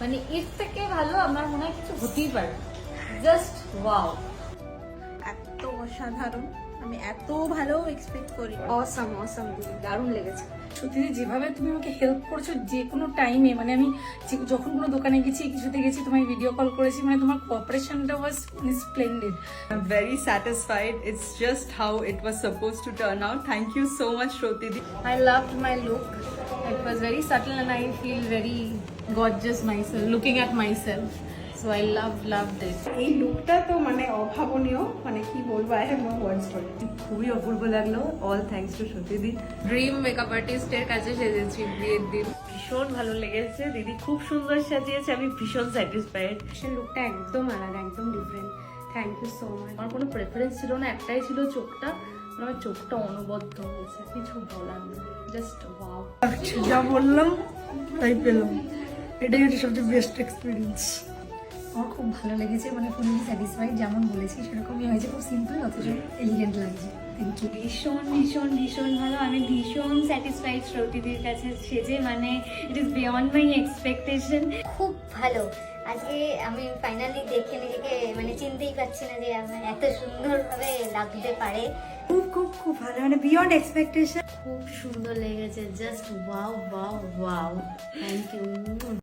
মানে এর থেকে ভালো আমার মনে হয় কিছু হতেই পারে। জাস্ট ওয়াও, এত অসাধারণ, আমি এত ভালো এক্সপেক্ট করি। অসাম অসাম, দারুণ লেগেছে। সত্যি যেভাবে তুমি আমাকে হেল্প করছো যে কোনো টাইমে, মানে আমি যখন কোনো দোকানে গেছি কিছুতে গেছি তোমায় ভিডিও কল করেছি, মানে তোমার কোঅপারেশনটা ওয়াজ splendid. I'm very satisfied. It's just how it was supposed to turn out. Thank you so much, Shroti. I loved my look. It was very subtle and I feel very gorgeous myself, looking at myself. So I loved it. এই লুকটা তো মানে অভাবনীয়, মানে কি বলবো, I have no words for it. খুবই অপূর্ব লাগলো। All thanks to Shroti di. Dream makeup আর্টিস্টের কাছে সেজেছি বিয়ের দিন। ভীষণ ভালো লেগেছে, দিদি খুব সুন্দর সাজিয়েছে, আমি ভীষণ স্যাটিসফাইড। সে লুকটা একদম আলাদা, একদম different. Thank you so much. আমার কোনো প্রেফারেন্স ছিল না, একটাই ছিল চোখটা। আমার চোখটা অনবদ্য হয়েছে, কিছু বলার নেই, জাস্ট ওয়াও। যা বললাম তাই পেলাম, এটাই হচ্ছে সবচেয়ে বেস্ট এক্সপিরিয়েন্স। আমার খুব ভালো লেগেছে, মানে ফুলি স্যাটিসফাইড, যেমন বলেছি সেরকমই হয়েছে, খুব সিম্পল অথচ এলিগেন্ট লাগছে। Thank you. ভীষণ ভীষণ ভীষণ ভালো, আমি ভীষণ স্যাটিসফাইড শ্রুতিদির কাছে সেজে, মানে it is beyond my expectation. খুব ভালো। আজকে আমি ফাইনালি দেখে নিজেকে মানে চিনতেই পারছি না যে আমার এত সুন্দরভাবে লাগতে পারে। খুব খুব খুব ভালো, মানে বিয়ন্ড এক্সপেকটেশন। খুব সুন্দর লেগেছে, just wow wow wow. Thank you.